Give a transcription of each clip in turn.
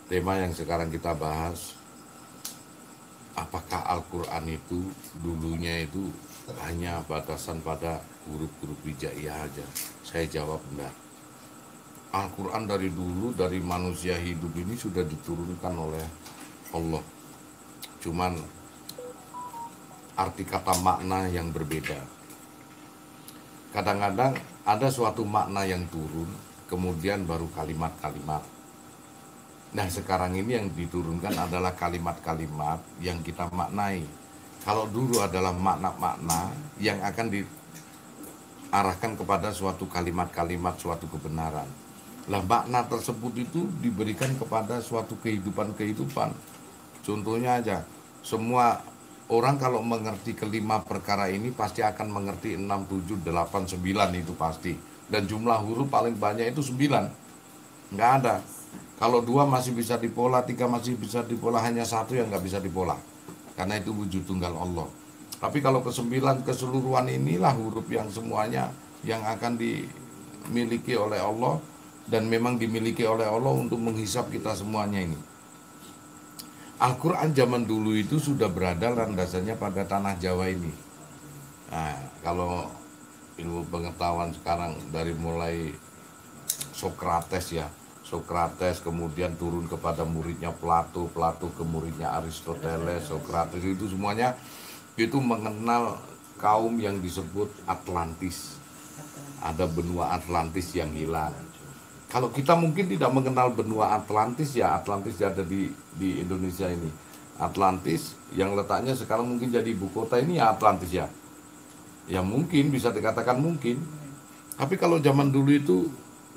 tema yang sekarang kita bahas, apakah Al-Quran itu dulunya itu hanya batasan pada huruf-huruf hijaiyah aja? Saya jawab enggak. Al-Quran dari dulu, dari manusia hidup ini sudah diturunkan oleh Allah. Cuman arti kata makna yang berbeda. Kadang-kadang ada suatu makna yang turun, kemudian baru kalimat-kalimat. Nah sekarang ini yang diturunkan adalah kalimat-kalimat yang kita maknai. Kalau dulu adalah makna-makna yang akan diarahkan kepada suatu kalimat-kalimat, suatu kebenaran. Lah makna tersebut itu diberikan kepada suatu kehidupan-kehidupan. Contohnya aja, semua orang kalau mengerti kelima perkara ini pasti akan mengerti 6, 7, 8, 9 itu pasti. Dan jumlah huruf paling banyak itu 9. Nggak ada. Kalau 2 masih bisa dipola, 3 masih bisa dipola, hanya 1 yang nggak bisa dipola. Karena itu wujud tunggal Allah. Tapi kalau ke-9 keseluruhan inilah huruf yang semuanya yang akan dimiliki oleh Allah. Dan memang dimiliki oleh Allah untuk menghisap kita semuanya ini. Al-Quran zaman dulu itu sudah berada landasannya pada tanah Jawa ini. Nah, kalau ilmu pengetahuan sekarang dari mulai Sokrates ya, Sokrates kemudian turun kepada muridnya Plato, Plato ke muridnya Aristoteles, Sokrates itu semuanya itu mengenal kaum yang disebut Atlantis. Ada benua Atlantis yang hilang. Kalau kita mungkin tidak mengenal benua Atlantis ya, Atlantis ada di Indonesia ini. Atlantis yang letaknya sekarang mungkin jadi ibu kota ini ya Atlantis ya. Ya mungkin bisa dikatakan mungkin. Tapi kalau zaman dulu itu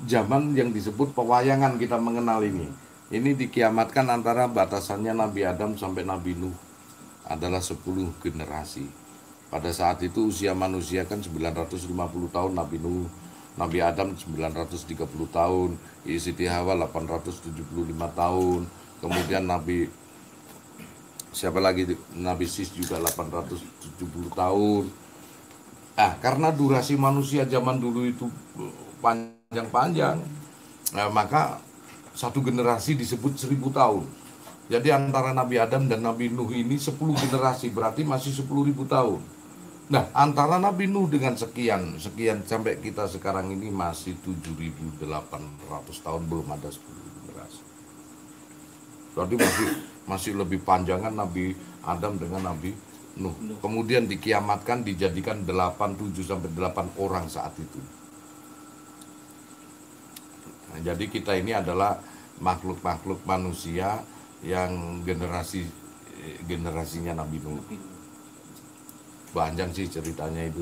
zaman yang disebut pewayangan kita mengenal ini. Ini dikiamatkan antara batasannya Nabi Adam sampai Nabi Nuh adalah 10 generasi. Pada saat itu usia manusia kan 950 tahun Nabi Nuh. Nabi Adam 930 tahun, Siti Hawa 875 tahun, kemudian Nabi siapa lagi, Nabi Sis juga 870 tahun. Karena durasi manusia zaman dulu itu panjang-panjang, maka satu generasi disebut 1000 tahun. Jadi antara Nabi Adam dan Nabi Nuh ini 10 generasi, berarti masih 10.000 tahun. Nah, antara Nabi Nuh dengan sekian sampai kita sekarang ini masih 7.800 tahun, belum ada 10 generasi. Berarti masih lebih panjangan Nabi Adam dengan Nabi Nuh. Kemudian dikiamatkan dijadikan 7 sampai 8 orang saat itu. Nah, jadi kita ini adalah makhluk-makhluk manusia yang generasinya Nabi Nuh. Panjang sih ceritanya itu.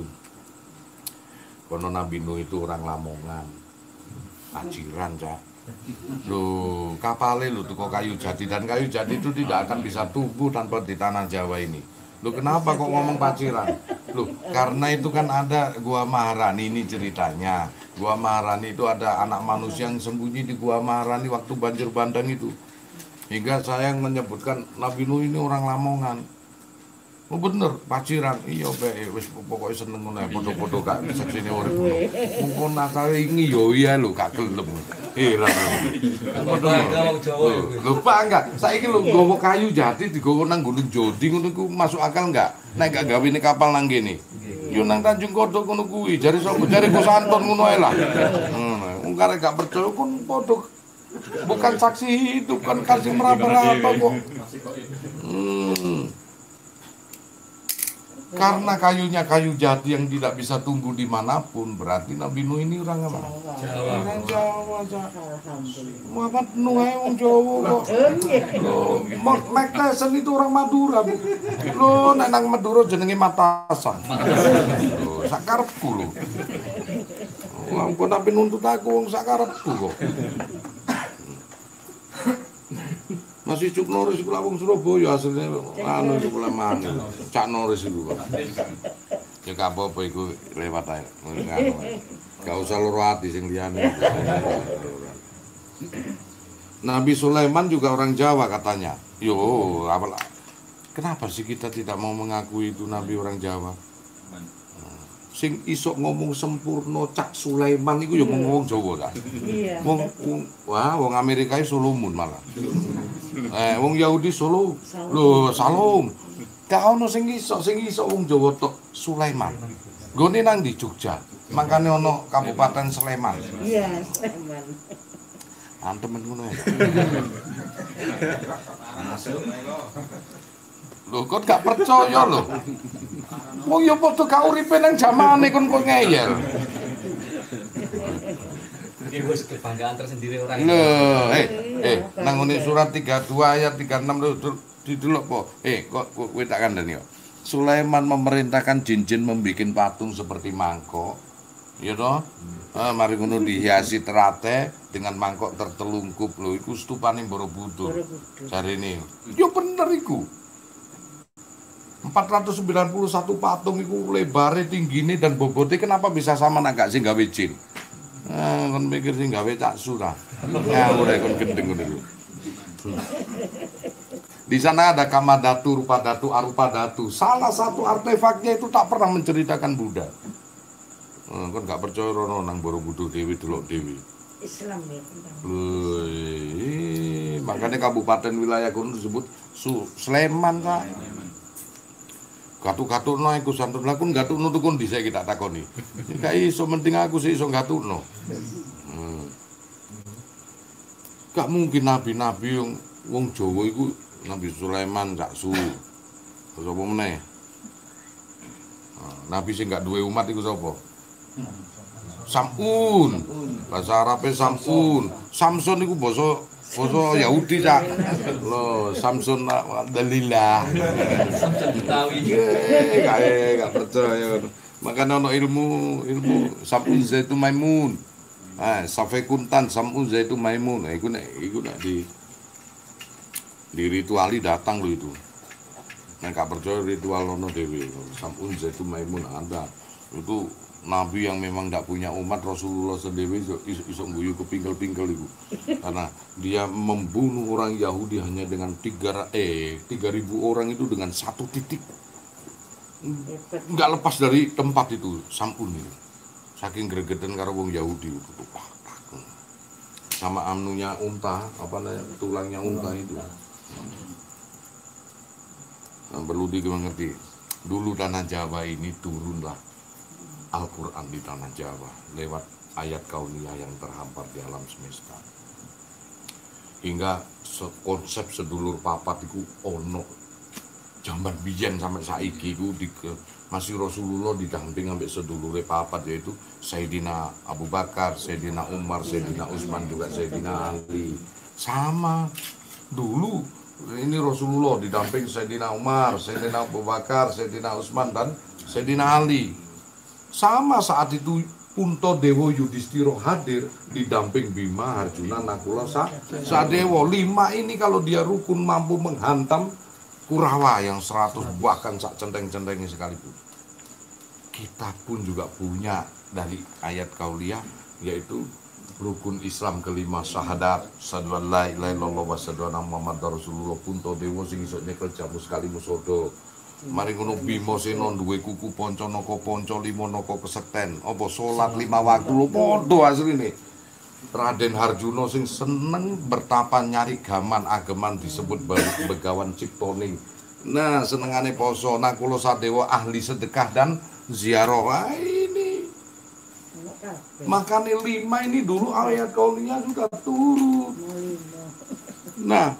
Kono Nabi Nuh itu orang Lamongan, Paciran Cak. Loh, kapalnya lu tuh kok kayu jati, dan kayu jati itu tidak akan bisa tumbuh tanpa di tanah Jawa ini. Loh kenapa kok ngomong Paciran? Loh karena itu kan ada Gua Maharani, ini ceritanya. Gua Maharani itu ada anak manusia yang sembunyi di Gua Maharani waktu banjir bandang itu. Hingga saya menyebutkan Nabi Nuh ini orang Lamongan. Oh bener, Paciran, iya wis pokoknya seneng ngono foto-foto kak seksine urip ngono. Mungkin nakal ini yo iya lho gak gelem. Heran. Lupa enggak? Saiki lho nggawa kayu jati digawa nang Gunung Jodi ngono iku masuk akal enggak? Nek gak gawene kapal nang kene. Yo nang Tanjung Kodok ngono kuwi, jare sapa jare Gus Anton ngono ae lah. Wong karek gak percaya kon foto bukan saksi hidup kan kasih meraba-raba kok. Karena kayunya kayu jati yang tidak bisa tumbuh dimanapun, berarti Nabi Nuh ini orang apa? Orang Jawa. Muhammad Nuh orang Jawa kok. Loh, Mike Tyson itu orang Madura. Loh, nang Madura jenenge Matasan. Loh, sakarepku lho. Kok Nabi nuntut aku wong sakarepku kok. Masih Cuk Norris iku wong Surabaya asline anu iku mana. Cak Norris iku. Ya gak apa-apa iku lewat ae. Gak usah loro ati sing liyane. Nabi Sulaiman juga orang Jawa katanya. Yo, apalah. Kenapa sih kita tidak mau mengakui itu Nabi orang Jawa? sing iso ngomong sempurna Cak Sulaiman iku ya ngomong Jawa ta. Iya. Wong Amerika Solomon malah. Wong Yahudi Solo. Lho, Salom. Gak ono sing iso wong Jawa tok Sulaiman. Gone nang di Jogja. Makane ono Kabupaten Sleman. Iya, Sleman. Antemen ngono ya. Lho kok gak percaya lho. Wong ya padha gak uripe nang jamane kon kok ngeyel. Ini wis kebanggaan tersendiri orang. Lho, nang ngene surat 32 ayat 36 lho didelok po. Kok kowe tak kandhani yo. Sulaiman memerintahkan jin-jin membuat patung seperti mangkok. Ya toh? Mari ngono dihiasi terate dengan mangkok tertelungkup lho iku stupane Borobudur. Jarene. Yo bener iku. 491 patung iku lebare, tinggine dan bobotnya kenapa bisa sama nak gak sing gawe jin? Kon mikir sing gawe Cak Surah. Ngawur kon gendeng ngono lho. Di sana ada Kamadatu, Rupadatu, Arupadatu. Salah satu artefaknya itu tak pernah menceritakan Buddha. Kon gak percaya rono nang Borobudur Dewi delok Dewi. Islam ya. Makanya kabupaten wilayah kono disebut Sleman Kak. Gatuk-gatukno iku santun lakun gatukno tukun dhisik kita takoni. Gak iso penting aku sih iso gatukno. Gak mungkin nabi-nabi wong Jawa iku Nabi Sulaiman Cak Su. Sapa meneh? Nabi sing gak duwe umat iku sapa? Samun. Bahasa Arabe Samun. Samson iku basa Yahudi Cak. Lho, Samsun Dalillah. Samsun Betawi. Gak percaya. Makanya ono ilmu Samun Zaitu Maimun. Safe Kuntan Samun Zaitu Maimun. Iku nek di rituali datang lho itu. Nek gak percaya ritual ono dhewe. Samun Zaitu Maimun ada. Itu Nabi yang memang tidak punya umat, Rasulullah sendiri iso guyu kepingkel-pingkel itu. Karena dia membunuh orang Yahudi hanya dengan 3.000 orang itu dengan satu titik. Enggak lepas dari tempat itu, Sampun itu. Saking gregetan karo wong Yahudi itu. Sama anunya unta, tulangnya unta itu. Nah, perlu dimengerti. Dulu tanah Jawa ini turunlah Al-Quran di tanah Jawa lewat ayat kauniyah yang terhampar di alam semesta. Hingga konsep sedulur papat itu ono jamban biyen sampai saiki itu masih Rasulullah didamping sampai sedulure papat, yaitu Sayyidina Abu Bakar, Sayyidina Umar, Sayyidina Utsman, juga Sayyidina Ali. Sama dulu ini Rasulullah didamping Sayyidina Umar, Sayyidina Abu Bakar, Sayyidina Utsman dan Sayyidina Ali. Sama saat itu Punto Dewo Yudhistira hadir didamping Bima, Arjuna, Nakula, Sadewo. 5 ini kalau dia rukun mampu menghantam Kurawa yang 100 bahkan sak centeng-centengnya sekalipun. Kita pun juga punya dari ayat kauliyah, yaitu rukun Islam kelima syahadat asyhadu an la ilaha illallah wa asyhadu anna muhammadar rasulullah. Punto Dewo sing iso nyekel jamu sekali musodo. Mari ngono Bima Sena duwe kuku ponco naka ponco 5 naka kesekten. Apa salat 5 waktu lho padha asline. Raden Harjuna sing seneng bertapa nyari gaman ageman disebut begawan ciptoning. Nah, senengane poso. Nakula Sadewa ahli sedekah dan ziarah. Wah, ini makanya 5 ini dulu ayat kauliyah sudah turun. Nah,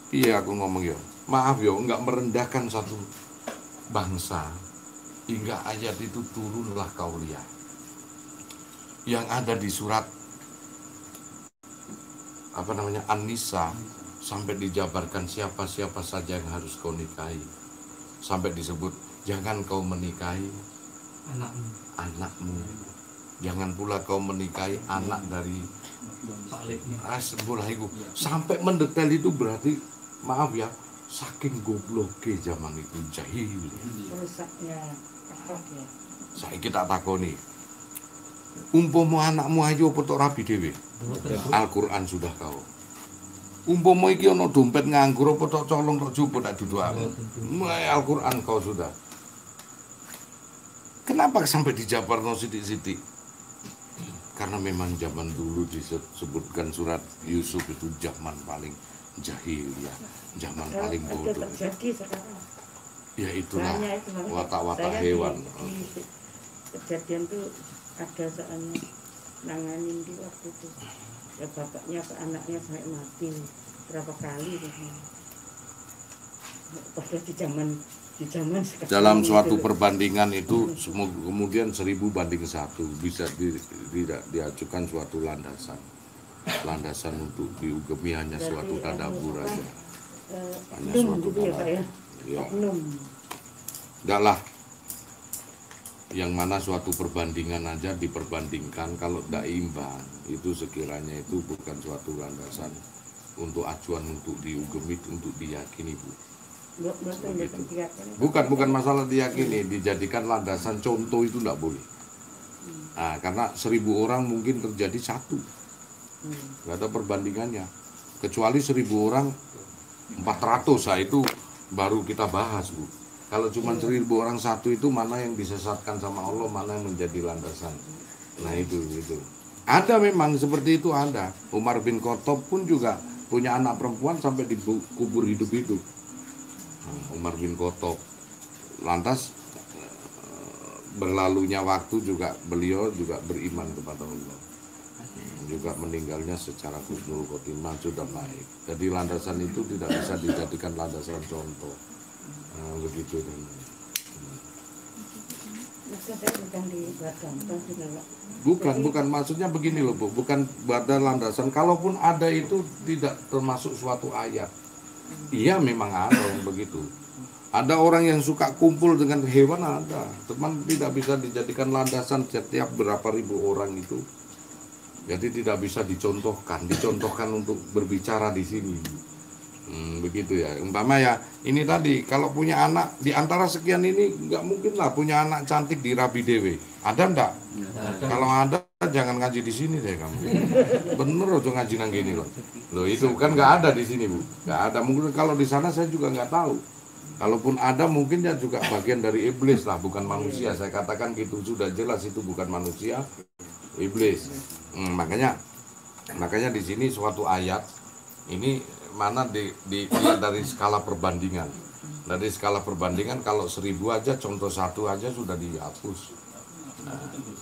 iya aku ngomong ya. Maaf ya, enggak merendahkan satu bangsa hingga ayat itu turunlah kauliyah yang ada di surat An-Nisa, sampai dijabarkan siapa-siapa saja yang harus kau nikahi, sampai disebut jangan kau menikahi anakmu, jangan pula kau menikahi anak dari sampai mendetail itu. Berarti maaf ya, saking gobloknya zaman itu jahil. Saiki tak takoni, umpama anakmu ayo apa tok rabi dhewe? Al-Qur'an sudah kau. Umpama iki ana dompet nganggur apa tok colong tok jupuk tak duduk. Al-Qur'an kau sudah. Kenapa sampai dijabarno sidik-sidik? Karena memang zaman dulu disebutkan surat Yusuf itu zaman paling jahil ya, zaman Kalau paling itu bodoh. terjadi sekarang. Ya itulah Banyak itu, makanya watak-watak saya hewan. di kejadian tuh ada soalnya nanganin di waktu itu. Ya bapaknya ke anaknya sampai mati berapa kali gitu. Padahal di zaman sekarang Dalam suatu itu, perbandingan itu kemudian 1000 banding 1 bisa tidak diajukan suatu landasan untuk diugemi hanya berarti suatu tadabbur apa, aja, hanya oknum suatu gitu ya Pak ya, ya. oknum. Enggak lah, yang mana suatu perbandingan aja diperbandingkan kalau tidak imbang, itu sekiranya itu bukan suatu landasan untuk acuan untuk diugemi, untuk diyakini, Bu. Bukan masalah diyakini, dijadikan landasan contoh itu tidak boleh. Nah, karena 1000 orang mungkin terjadi 1, nggak ada perbandingannya. Kecuali 1000 orang 400, nah itu baru kita bahas, Bu. Kalau cuma 1000 orang 1 itu mana yang disesatkan sama Allah, mana yang menjadi landasan. Nah itu. Ada memang seperti itu ada. Umar bin Khattab pun juga punya anak perempuan sampai dikubur hidup-hidup. Umar bin Khattab. Lantas berlalunya waktu juga beliau juga beriman kepada Allah. Juga meninggalnya secara husnul khotimah sudah baik. Jadi landasan itu tidak bisa dijadikan landasan contoh. Begitu kan. Bukan maksudnya begini loh, Bu. Bukan ada landasan. Kalaupun ada itu tidak termasuk suatu ayat. Iya memang ada yang begitu. Ada orang yang suka kumpul dengan hewan, ada. Teman tidak bisa dijadikan landasan setiap berapa ribu orang itu. Jadi tidak bisa dicontohkan untuk berbicara di sini. Begitu ya. Umpama ya, ini tadi kalau punya anak di antara sekian ini nggak mungkin lah punya anak cantik di Rabi Dewe. Ada enggak? Kalau ada jangan ngaji di sini deh kamu. Bener loh ngaji nang gini loh. Loh itu kan nggak ada di sini, Bu. Nggak ada. Mungkin kalau di sana saya juga nggak tahu. Kalaupun ada mungkin ya juga bagian dari iblis lah, bukan manusia. Saya katakan gitu, sudah jelas itu bukan manusia, iblis. Makanya di sini suatu ayat ini mana dilihat dari skala perbandingan. Dari skala perbandingan kalau 1000 aja, contoh 1 aja sudah dihapus.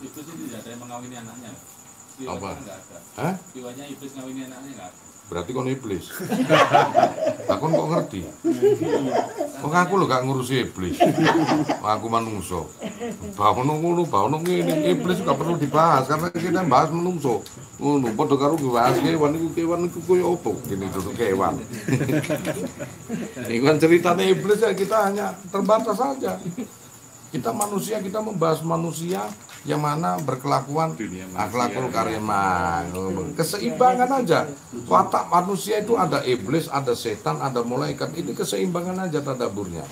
Iblis ini tidak ada yang mengawini anaknya. Apa? Hah? Jiwanya iblis ngawini anaknya enggak? Berarti kon iblis. Aku kok ngerti. Kok aku lo gak ngurusi iblis. Aku manungso. Bawono ngono, bawono ngene, iblis gak perlu dibahas karena kita bahas manungso. Ngono padha karo bahas kewan iku koyo opo? Gini duduk kewan. Ini kan ceritanya iblis ya, kita hanya terbatas saja. Kita manusia, kita membahas manusia yang mana berkelakuan akhlakul karimah, keseimbangan aja. Watak manusia itu ada iblis, ada setan, ada malaikat. Ini keseimbangan aja tadaburnya.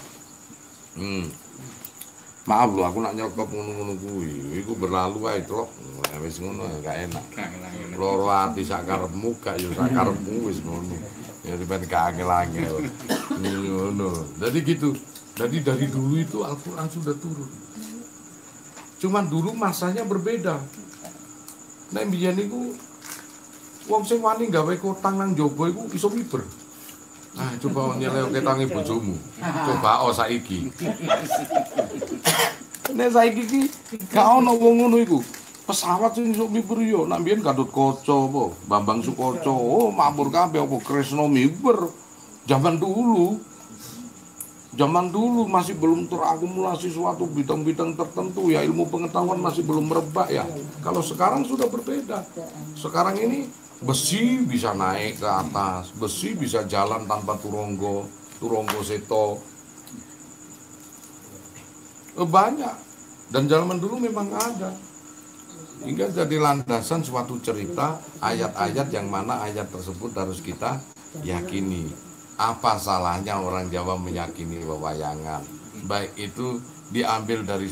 Maaf loh, aku nak nyokop ngono-ngono kuwi. Iku berlalu ae, Trok. Wis ngono gak enak. Loro ati sak karepmu, gak yo sak karepmu wis ngono. Ya dipen gak angel-angel. Ngono. Jadi gitu. Jadi dari dulu itu Al-Quran sudah turun. Cuman dulu masanya berbeda. Nek mbiyen niku wong sing wani gawe kotang nang njaba iku iso miber. Ah, coba nyeleoke tangi bojomu. Coba saiki. Nek saiki iki gak ono wong ngono iku. Pesawat sing iso miber yo, nek mbiyen Gatotkaca apa, Bambang Sukoco, oh makmur kabeh apa Kresna miber. Zaman dulu masih belum terakumulasi suatu bidang-bidang tertentu ya, ilmu pengetahuan masih belum merebak ya. Kalau sekarang sudah berbeda. Sekarang ini besi bisa naik ke atas, besi bisa jalan tanpa turonggo seto. Banyak. Dan zaman dulu memang ada. Hingga jadi landasan suatu cerita, ayat-ayat yang mana ayat tersebut harus kita yakini. Apa salahnya orang Jawa meyakini wewayangan? Baik itu diambil dari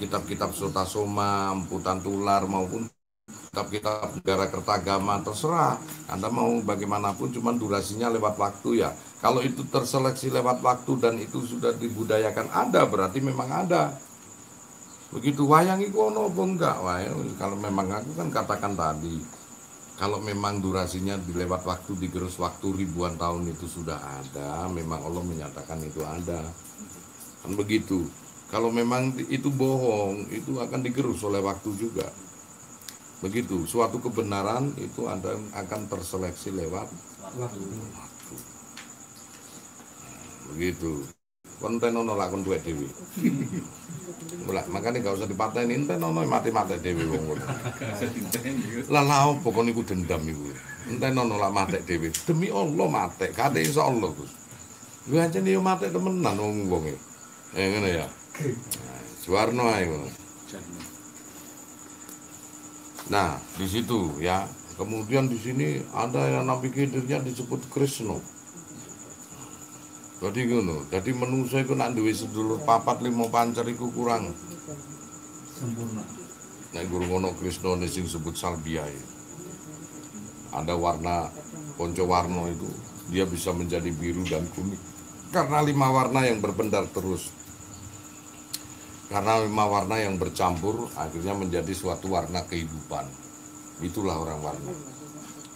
kitab-kitab Sutasoma, Emputan Tular maupun kitab-kitab Negara Kertagama, terserah. Anda mau bagaimanapun, cuman durasinya lewat waktu ya. Kalau itu terseleksi lewat waktu dan itu sudah dibudayakan ada, berarti memang ada. Begitu wayang iku ono apa enggak? Wah, kalau memang aku kan katakan tadi, kalau memang durasinya dilewat waktu, digerus waktu ribuan tahun itu sudah ada, memang Allah menyatakan itu ada. Kan begitu. Kalau memang itu bohong, itu akan digerus oleh waktu juga. Begitu, suatu kebenaran itu akan terseleksi lewat waktu. Begitu. Konten ono lak kon duwe dhewe. Mulai makanya gak usah dipateni enten ono mati-mati dhewe wong ngono. Lah la opo kon iku dendam iku. Enten ono lak mati dhewe. Demi Allah mati, kate insyaallah Gus. Lha ancen yo mati temenan wong-wonge. Ngene ya. Suwarno ae ngono. Nah, di situ ya. Kemudian di sini ada yang nabi kidirnya disebut Krishna. Jadi ngono, jadi manusia iku nak duwe sedulur 4, 5 pancer iku kurang Sempurna. nek guru ngono Krishna sing sebut salbia. Ada warna poncowarno itu, dia bisa menjadi biru dan kuning. Karena 5 warna yang berpendar terus. Karena 5 warna yang bercampur akhirnya menjadi suatu warna kehidupan. Itulah orang warna.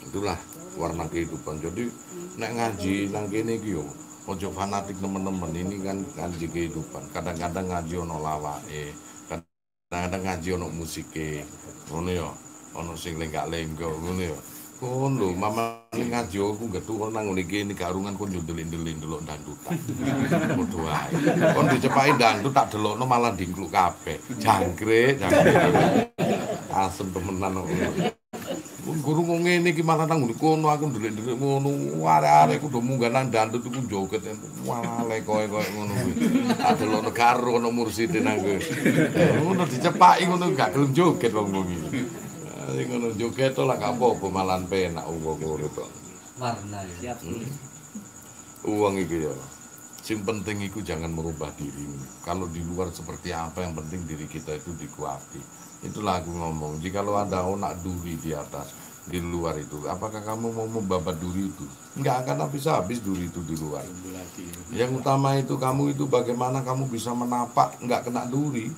Itulah warna kehidupan. Jadi nek ngaji nang kene iki yo ojo fanatik teman-teman, ini kan ngaji kehidupan. Kadang-kadang ngaji ono lawake, kadang-kadang ngaji ono musike. Ngono ya, ono sing lenggak-lenggok ngono ya. Kon lho, mama ngaji aku getu nang ngene iki garungan kon yo ndelik-ndelik ndelok dandutan. Padha wae. Kon dicepaki dandut tak delokno malah dingkluk kabeh. Jangkrik. Asem temenan kok. Guru ngene iki malah nang kono aku ndelik-ndelik ngono. Arek-arek kudu munggah nang dandut iku joget. Wale koyo ngono kuwi. Tak delokno karo ono murside nang kowe. Ngono dicepaki ngono gak gelem joget wong iki. Sing ngono joget to lah gak apa-apa malah penak wong ngono to. Warna ya. Uang iki ya. Sing penting iku jangan merubah dirimu. Kalau di luar seperti apa, yang penting diri kita itu dikuati. Itulah aku ngomong, jika lo ada onak duri di atas, di luar itu, apakah kamu mau membabat duri itu? Enggak akan habis-habis duri itu di luar. Yang utama itu kamu itu bagaimana kamu bisa menapak enggak kena duri.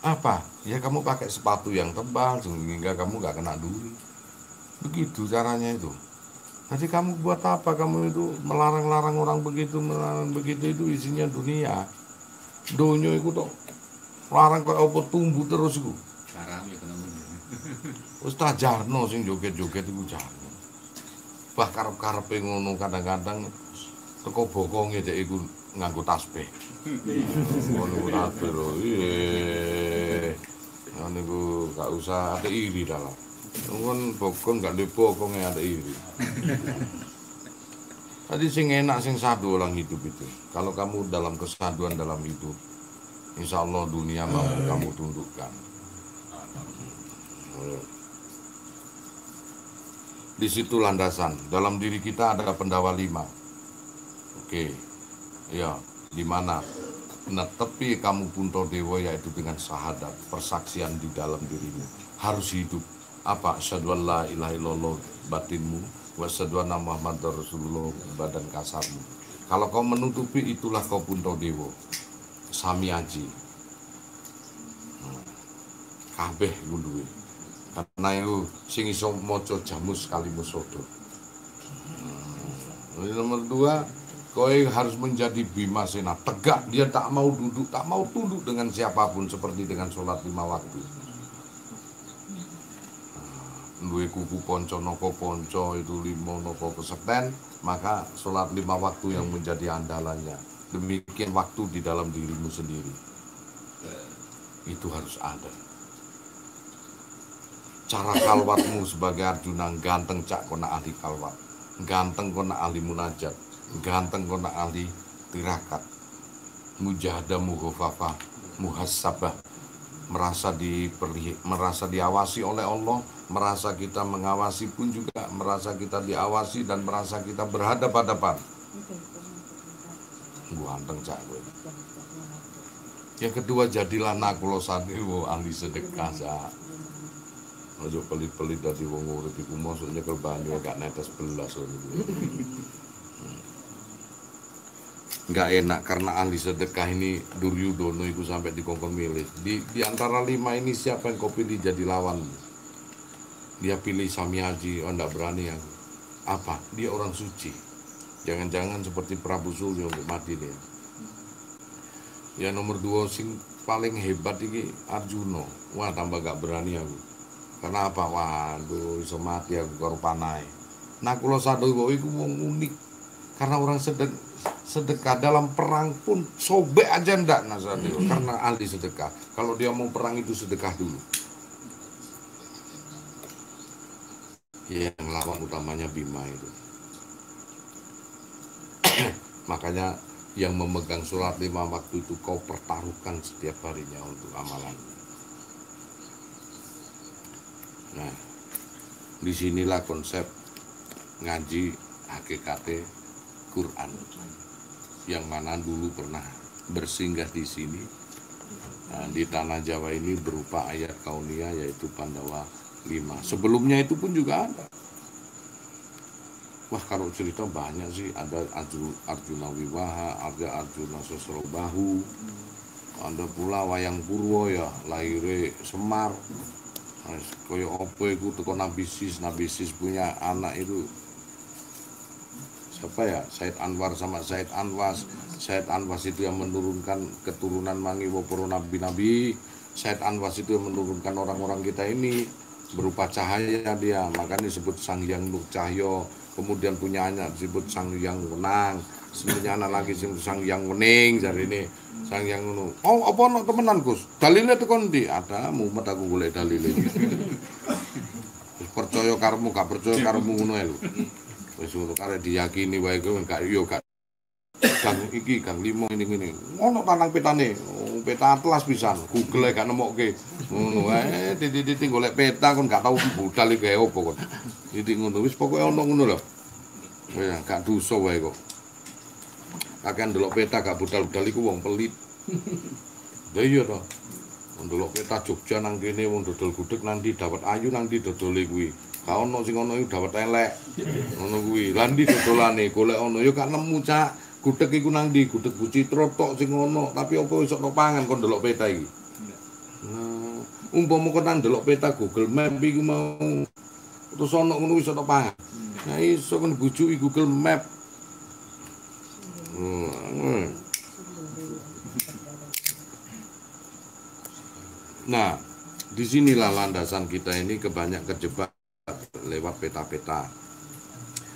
Apa? Ya kamu pakai sepatu yang tebal sehingga kamu enggak kena duri. Begitu caranya itu. Jadi kamu buat apa? Kamu itu melarang-larang orang begitu, melarang begitu, itu isinya dunia. Dunia itu tuh larang kok apa tumbuh terus iku. Haram ya kena ngono. Wis tak jarno sing joget-joget iku jarno. Bah karep-karepe ngono kadang-kadang teko bokonge dhek iku nganggo tasbih. Ngono tasbih lho. Ngono iku gak usah ate iri dah lah. Kan bokong gak duwe bokonge ate iri. Tadi sing enak sing sadu orang hidup itu. Kalau kamu dalam kesaduan dalam hidup, insya Allah dunia mau kamu tundukkan. Di situ landasan. Dalam diri kita ada pendawa 5. Oke, ya, di mana? Netepi kamu punto dewa yaitu dengan syahadat, persaksian di dalam dirimu. Harus hidup. Apa? Asyhadu an la ilaha illallah batinmu, wa asyhadu anna Muhammadar Rasulullah badan kasarmu. Kalau kau menutupi itulah kau punto dewa. Sami aji. Kabeh iku duwe. Karena itu sing iso maca jamus kalimus sodo. Nomor 2, kowe harus menjadi bimasena, tegak, dia tak mau duduk, tak mau tunduk dengan siapapun seperti dengan sholat 5 waktu. Duwe kuku ponco noko ponco itu 5 noko keseten, maka sholat 5 waktu yang menjadi andalannya. Demikian waktu di dalam dirimu sendiri. Itu harus ada. Cara kalwatmu sebagai Arjuna, ganteng cak kona ahli kalwat, ganteng kona ahli munajat, ganteng kona ahli tirakat, mujahadah mughafafah, muhasabah, merasa diawasi oleh Allah, merasa kita mengawasi pun juga, merasa kita diawasi dan merasa kita berhadapan-hadapan. Ganteng cak gue. Yang kedua, jadilah nakulo sadewo ahli sedekah cak. Ojo pelit-pelit dari wong urip iku mosok nyekel banyu gak netes belas ngono. nggak enak karena ahli sedekah ini Duryudono itu sampai dikongkon milih. Di antara 5 ini siapa yang kau pilih jadi lawan? Dia pilih Samiaji, oh enggak berani aku. Apa? Dia orang suci. Jangan-jangan seperti Prabu Sulyo untuk mati dia. Ya nomor 2 sing paling hebat ini Arjuna. Wah tambah gak berani aku. Karena apa? Waduh iso mati aku karo panai. Nah kula Sadewa iku wong unik. Karena orang sedekah dalam perang pun sobek aja ndak Sadewa karena ahli sedekah. Kalau dia mau perang itu sedekah dulu. Yang lawan utamanya Bima itu. Makanya yang memegang surat 5 waktu itu kau pertaruhkan setiap harinya untuk amalan. Nah, disinilah konsep ngaji HKKT Quran yang mana dulu pernah bersinggah di sini. Nah, di tanah Jawa ini berupa ayat kauniyah yaitu Pandawa 5. Sebelumnya itu pun juga ada. Wah kalau cerita banyak sih, ada Arjuna Wiwaha, ada Arjuna Sosrobahu, ada pula Wayang Purwo ya, lahire Semar. Kaya apa itu teko Nabi Sis punya anak itu siapa ya? Said Anwar sama Said Anwas. Said Anwas itu yang menurunkan keturunan Mangiwo para nabi-nabi. Said Anwas itu yang menurunkan orang-orang kita ini berupa cahaya dia, makanya disebut Sang Hyang Nur Cahyo. Kemudian punya anak disebut Sang Hyang Wenang, sebenarnya anak lagi disebut Sang Hyang Wening. Jadi ini Sang Hyang Wenang. Oh apa nak temenan Gus? Dalilnya tekon di ada, mumet aku golek dalile. Percaya karemu gak percaya karemu ngono ae lho. Wis ngono karek diyakini wae kowe gak yo gak Kang iki Kang Limo ini ono tanang petane, peta atlas pisan, Google gak nemokke. Ngono wae titik-titik golek peta kon gak tau budal iki opo kon. Titik ngono wis pokoke ono ngono lho. Ya gak dosa wae kok. Kakean ndelok peta gak budal-budal iku wong pelit. Lah iya to. Ndelok peta Jogja nang kene wong dodol gudeg nanti dapat ayu nang ndi dodole kuwi. Gak ono sing ono iku dapat elek. Ngono kuwi. Lah ndi dodolane golek ono ya gak nemu cak. Gudeg iku nang ndi? Gudeg Bu Citra tok sing ono, tapi apa iso tok pangan kon ndelok peta iki. Nah, umpama kon nang ndelok peta Google Map iki mau terus ono ngono iso tok pangan. Nah, iso kon bujuki Google Map. Nah, disinilah landasan kita ini kebanyak kejebak lewat peta-peta.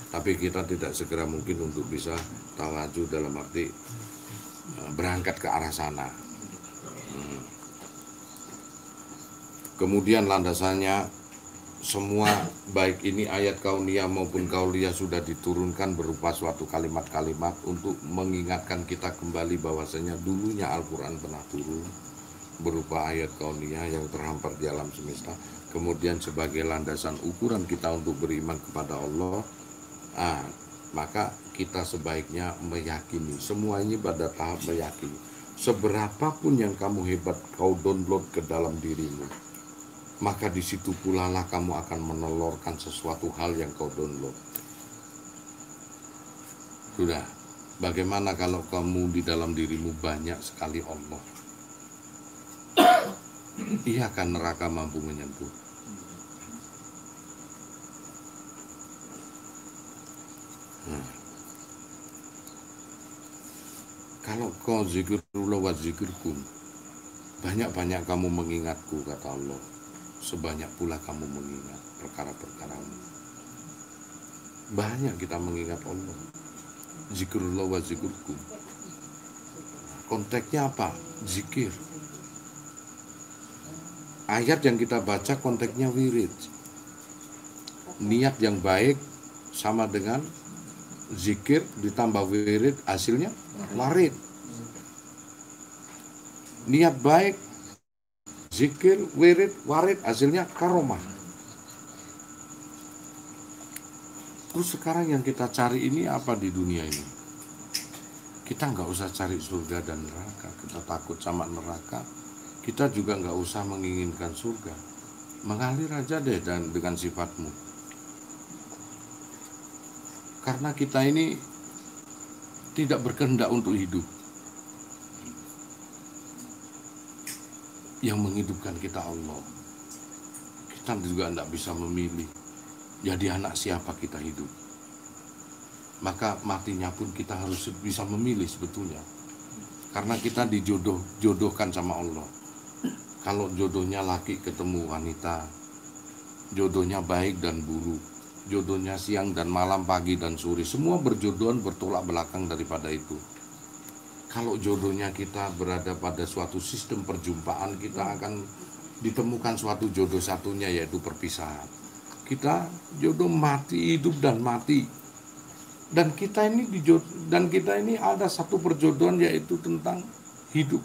Tapi kita tidak segera mungkin untuk bisa tawaju dalam arti berangkat ke arah sana. Kemudian landasannya semua baik ini ayat kauniyah maupun kauliyah sudah diturunkan berupa suatu kalimat-kalimat untuk mengingatkan kita kembali bahwasanya dulunya Al-Quran pernah turun berupa ayat kauniyah yang terhampar di alam semesta. Kemudian sebagai landasan ukuran kita untuk beriman kepada Allah, maka kita sebaiknya meyakini. Semua ini pada tahap meyakini. Seberapapun yang kamu hebat kau download ke dalam dirimu, maka di situ pula lah kamu akan menelurkan sesuatu hal yang kau download. Sudah, bagaimana kalau kamu di dalam dirimu banyak sekali Allah? Iya kan neraka mampu menyentuh. Kalau kau zikirullah wa zikirkum, banyak-banyak kamu mengingatku, kata Allah, sebanyak pula kamu mengingat perkara-perkaramu. Banyak kita mengingat Allah. Zikirullah wa zikirkum. Konteksnya apa? Zikir. Ayat yang kita baca konteksnya wirid. Niat yang baik sama dengan zikir ditambah wirid, hasilnya warid. Niat baik, zikir, wirid, warid, hasilnya karomah. Terus sekarang yang kita cari ini apa di dunia ini? Kita nggak usah cari surga dan neraka. Kita takut sama neraka. Kita juga nggak usah menginginkan surga. Mengalir aja deh dan dengan sifatmu. Karena kita ini tidak berkehendak untuk hidup. Yang menghidupkan kita Allah. Kita juga tidak bisa memilih jadi anak siapa kita hidup. Maka matinya pun kita harus bisa memilih sebetulnya. Karena kita dijodohkan sama Allah. Kalau jodohnya laki ketemu wanita, jodohnya baik dan buruk, jodohnya siang dan malam, pagi dan sore, semua berjodohan bertolak belakang daripada itu. Kalau jodohnya kita berada pada suatu sistem perjumpaan, kita akan ditemukan suatu jodoh satunya, yaitu perpisahan. Kita jodoh mati, hidup dan mati. Dan kita ini ada satu perjodohan, yaitu tentang hidup.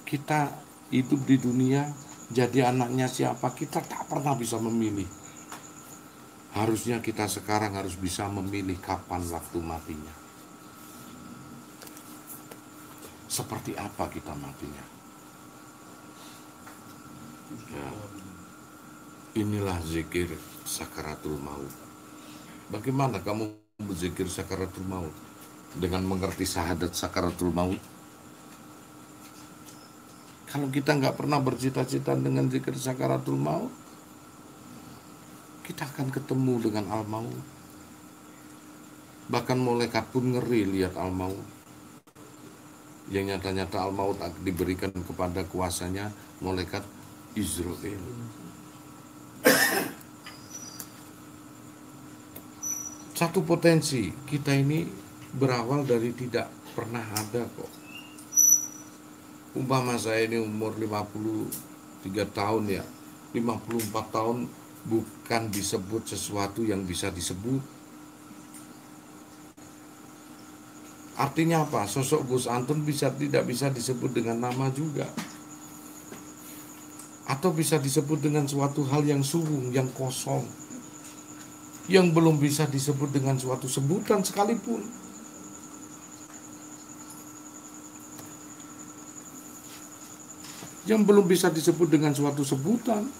Kita hidup di dunia, jadi anaknya siapa, kita tak pernah bisa memilih. Harusnya kita sekarang harus bisa memilih kapan waktu matinya. Seperti apa kita matinya. Ya. Inilah zikir sakaratul maut. Bagaimana kamu berzikir sakaratul maut? Dengan mengerti syahadat sakaratul maut. Kalau kita nggak pernah bercita-cita dengan zikir sakaratul maut, kita akan ketemu dengan al-maut. Bahkan malaikat pun ngeri lihat al-maut. Yang nyata-nyata al-maut diberikan kepada kuasanya malaikat Israel. Satu potensi, kita ini berawal dari tidak pernah ada kok. Umpama saya ini umur 53 tahun ya, 54 tahun bukan disebut sesuatu yang bisa disebut. Artinya apa? Sosok Gus Antun tidak bisa disebut dengan nama juga. Atau bisa disebut dengan suatu hal yang suwung, yang kosong. Yang belum bisa disebut dengan suatu sebutan sekalipun. Yang belum bisa disebut dengan suatu sebutan.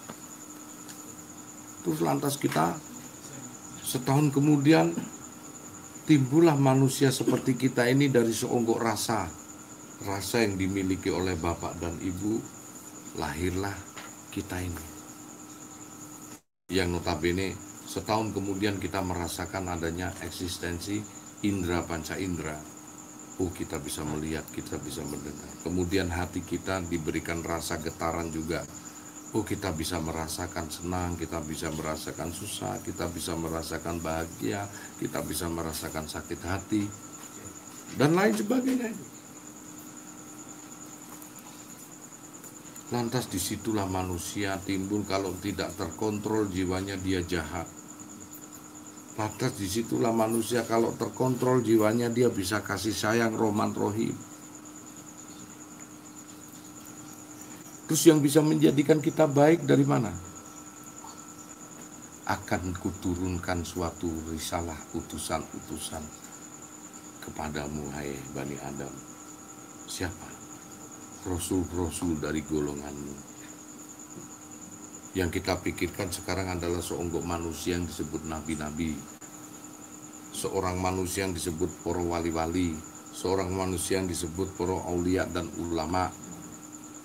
Terus lantas kita setahun kemudian timbullah manusia seperti kita ini dari seonggok rasa. Rasa yang dimiliki oleh bapak dan ibu, lahirlah kita ini. Yang notabene setahun kemudian kita merasakan adanya eksistensi indera panca indera. Oh, kita bisa melihat, kita bisa mendengar. Kemudian hati kita diberikan rasa getaran juga. Oh, kita bisa merasakan senang, kita bisa merasakan susah, kita bisa merasakan bahagia, kita bisa merasakan sakit hati, dan lain sebagainya. Lantas disitulah manusia timbul, kalau tidak terkontrol jiwanya dia jahat. Lantas disitulah manusia kalau terkontrol jiwanya dia bisa kasih sayang, roman, rohim. Terus yang bisa menjadikan kita baik dari mana? Akan kuturunkan suatu risalah utusan-utusan kepadamu, hai Bani Adam. Siapa? Rasul-rasul dari golonganmu. Yang kita pikirkan sekarang adalah seonggok manusia yang disebut nabi-nabi. Seorang manusia yang disebut para wali-wali. Seorang manusia yang disebut para aulia dan ulama.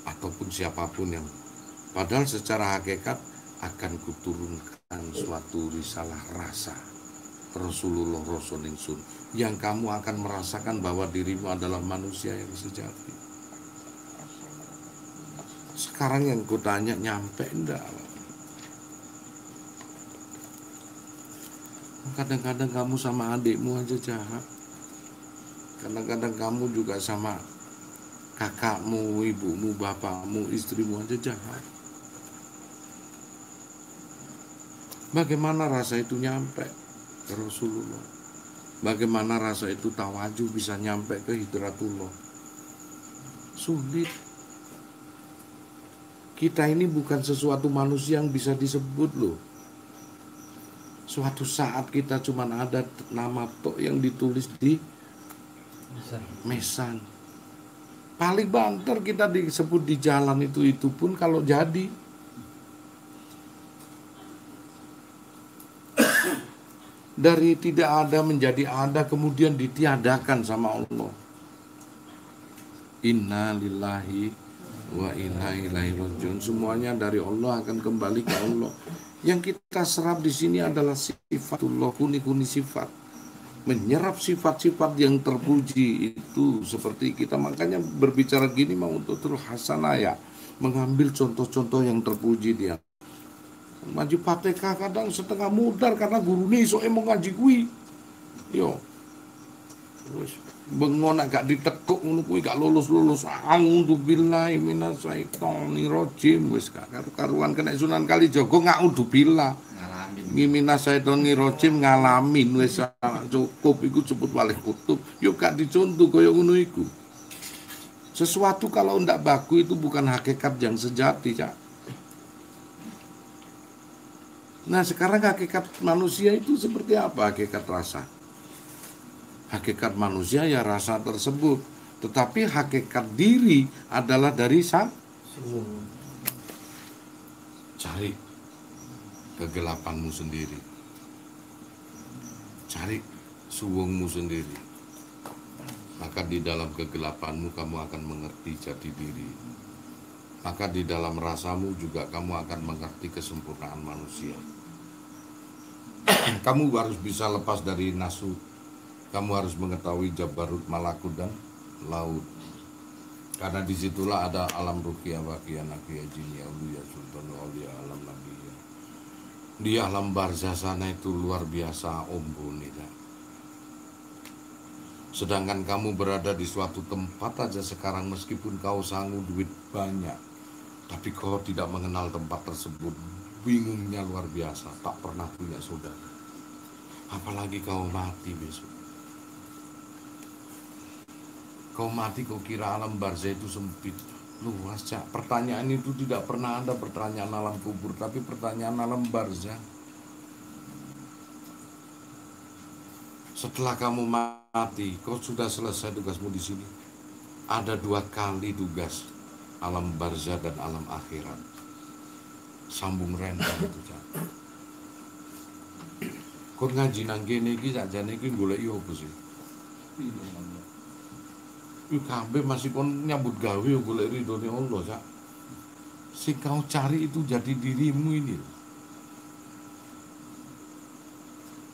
Ataupun siapapun yang padahal secara hakikat akan kuturunkan suatu risalah rasa Rasulullah Rasul Ingsun, yang kamu akan merasakan bahwa dirimu adalah manusia yang sejati. Sekarang yang kutanya nyampe enggak? Kadang-kadang kamu sama adikmu aja jahat. Kadang-kadang kamu juga sama kakakmu, ibumu, bapakmu, istrimu aja jahat. Bagaimana rasa itu nyampe ke Rasulullah? Bagaimana rasa itu tawajuh bisa nyampe ke Hidratullah? Sulit. Kita ini bukan sesuatu manusia yang bisa disebut loh. Suatu saat kita cuma ada nama tok yang ditulis di mesan. Paling banter kita disebut di jalan itu pun kalau jadi. Dari tidak ada menjadi ada, kemudian ditiadakan sama Allah. Inna lillahi wa inna ilaihi rajiun. Semuanya dari Allah akan kembali ke Allah. Yang kita serap di sini adalah sifatullah, kuni-kuni sifat. Menyerap sifat-sifat yang terpuji itu seperti kita. Makanya berbicara gini mau untuk terus hasanah ya. Mengambil contoh-contoh yang terpuji dia. Maju pateka kadang setengah mudar karena guru nih soalnya mau ngaji kui. Yo. Terus bengon agak ditekuk ngono kuwi gak lulus-lulus. A'udzubillahi minasyaitonir rajim. Wis gak karu-karuan kena Sunan Kalijaga nga'udzubillah. Ngalamin. Minasyaitonir rajim ngalamin wis cukup iku sebut walih kutub. Yo gak dicontoh kaya ngono iku. Sesuatu kalau ndak baku itu bukan hakikat yang sejati, Cak. Nah sekarang hakikat manusia itu seperti apa hakikat rasa? Hakikat manusia ya rasa tersebut. Tetapi hakikat diri adalah dari sang. Cari kegelapanmu sendiri. Cari suwungmu sendiri. Maka di dalam kegelapanmu kamu akan mengerti jati diri. Maka di dalam rasamu juga kamu akan mengerti kesempurnaan manusia. Kamu harus bisa lepas dari nasu. Kamu harus mengetahui jabarut, malakut, dan laut. Karena disitulah ada alam ruqyah, waqiyah, nakiyah, jiniyah, uluyah, sultan, awliya, alam nabiyah. Di alam barzah sana itu luar biasa ombone. Sedangkan kamu berada di suatu tempat aja sekarang meskipun kau sanggup duit banyak. Tapi kau tidak mengenal tempat tersebut. Bingungnya luar biasa. Tak pernah punya saudara. Apalagi kau mati besok. Kau mati kau kira alam barzah itu sempit. Luas, Cak. Pertanyaan itu tidak pernah ada pertanyaan alam kubur. Tapi pertanyaan alam barzah. Setelah kamu mati, kau sudah selesai tugasmu di sini. Ada 2 kali tugas. Alam barzah dan alam akhirat. Sambung rentang itu, Cak. Kau ngaji nang kene iki sakjane iki goleki opo sih? Kabeh masih kon nyambut gawe golek ridhone Allah, Cak. Sing kau cari itu jati dirimu ini.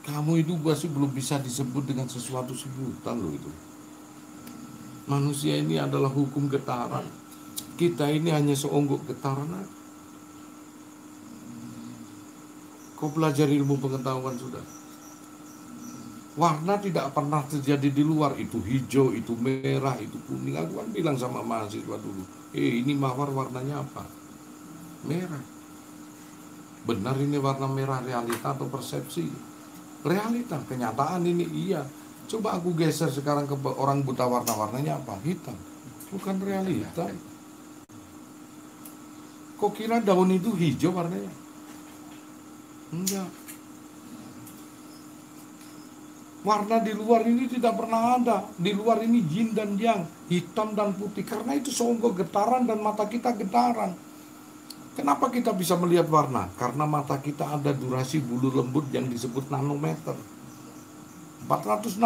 Kamu itu masih belum bisa disebut dengan sesuatu sebutan loh itu. Manusia ini adalah hukum getaran. Kita ini hanya seonggok getaran aja. Kau belajar ilmu pengetahuan sudah. Warna tidak pernah terjadi di luar. Itu hijau, itu merah, itu kuning. Aku kan bilang sama mahasiswa dulu. Ini mawar warnanya apa? Merah. Benar ini warna merah realita atau persepsi? Realita, kenyataan ini iya. Coba aku geser sekarang ke orang buta warna-warnanya apa? Hitam. Bukan realita. Kok kira daun itu hijau warnanya? Enggak. Warna di luar ini tidak pernah ada. Di luar ini yin dan yang, hitam dan putih. Karena itu seonggok getaran dan mata kita getaran. Kenapa kita bisa melihat warna? Karena mata kita ada durasi bulu lembut yang disebut nanometer. 460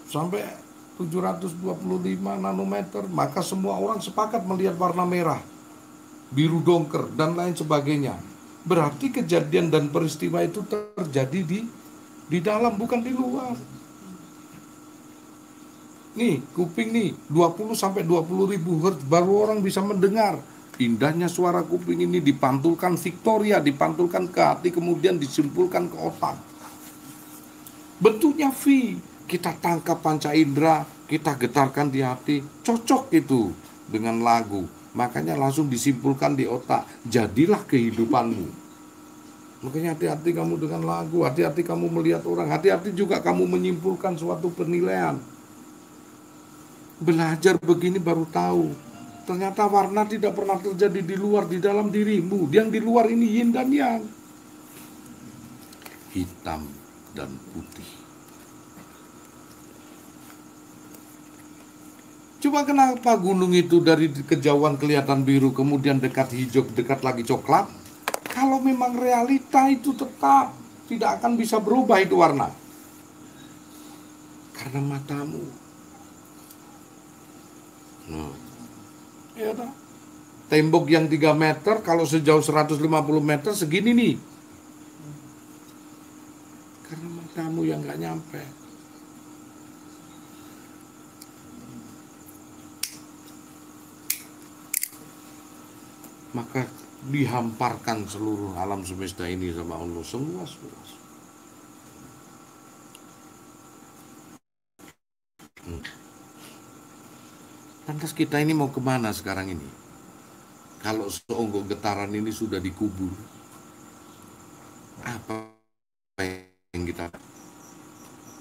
sampai 725 nanometer. Maka semua orang sepakat melihat warna merah, biru dongker, dan lain sebagainya. Berarti kejadian dan peristiwa itu terjadi di dalam, bukan di luar. Nih, kuping nih, 20 sampai 20 ribu hertz baru orang bisa mendengar. Indahnya suara kuping ini dipantulkan Victoria, dipantulkan ke hati, kemudian disimpulkan ke otak. Bentuknya V, kita tangkap panca indera, kita getarkan di hati, cocok itu dengan lagu. Makanya langsung disimpulkan di otak, jadilah kehidupanmu. Makanya hati-hati kamu dengan lagu, hati-hati kamu melihat orang, hati-hati juga kamu menyimpulkan suatu penilaian. Belajar begini baru tahu. Ternyata warna tidak pernah terjadi di luar, di dalam dirimu. Yang di luar ini yin dan yang. Hitam dan putih. Coba kenapa gunung itu dari kejauhan kelihatan biru, kemudian dekat hijau, dekat lagi coklat? Kalau memang realita itu tetap tidak akan bisa berubah itu warna. Karena matamu. Nah, ya toh. Tembok yang 3 meter kalau sejauh 150 meter segini nih. Karena matamu yang nggak nyampe. Maka dihamparkan seluruh alam semesta ini sama Allah seluas-luas. Lantas kita ini mau kemana sekarang ini? Kalau seonggok getaran ini sudah dikubur, apa yang kita,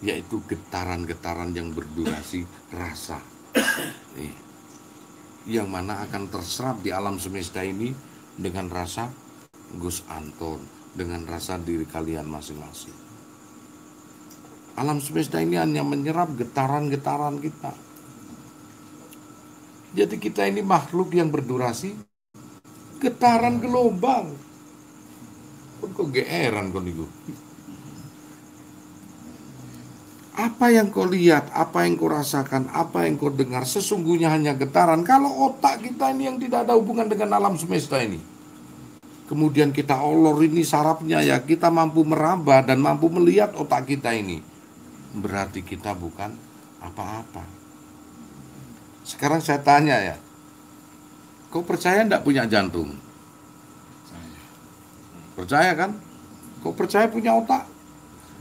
yaitu getaran-getaran yang berdurasi rasa, yang mana akan terserap di alam semesta ini dengan rasa Gus Anton, dengan rasa diri kalian masing-masing. Alam semesta ini hanya menyerap getaran-getaran kita. Jadi kita ini makhluk yang berdurasi getaran gelombang. Kok geeran kau niku? Apa yang kau lihat, apa yang kau rasakan, apa yang kau dengar, sesungguhnya hanya getaran. Kalau otak kita ini yang tidak ada hubungan dengan alam semesta ini, kemudian kita olor ini sarafnya ya, kita mampu meraba dan mampu melihat otak kita ini, berarti kita bukan apa-apa. Sekarang saya tanya ya, kau percaya enggak punya jantung? Percaya kan? Kau percaya punya otak?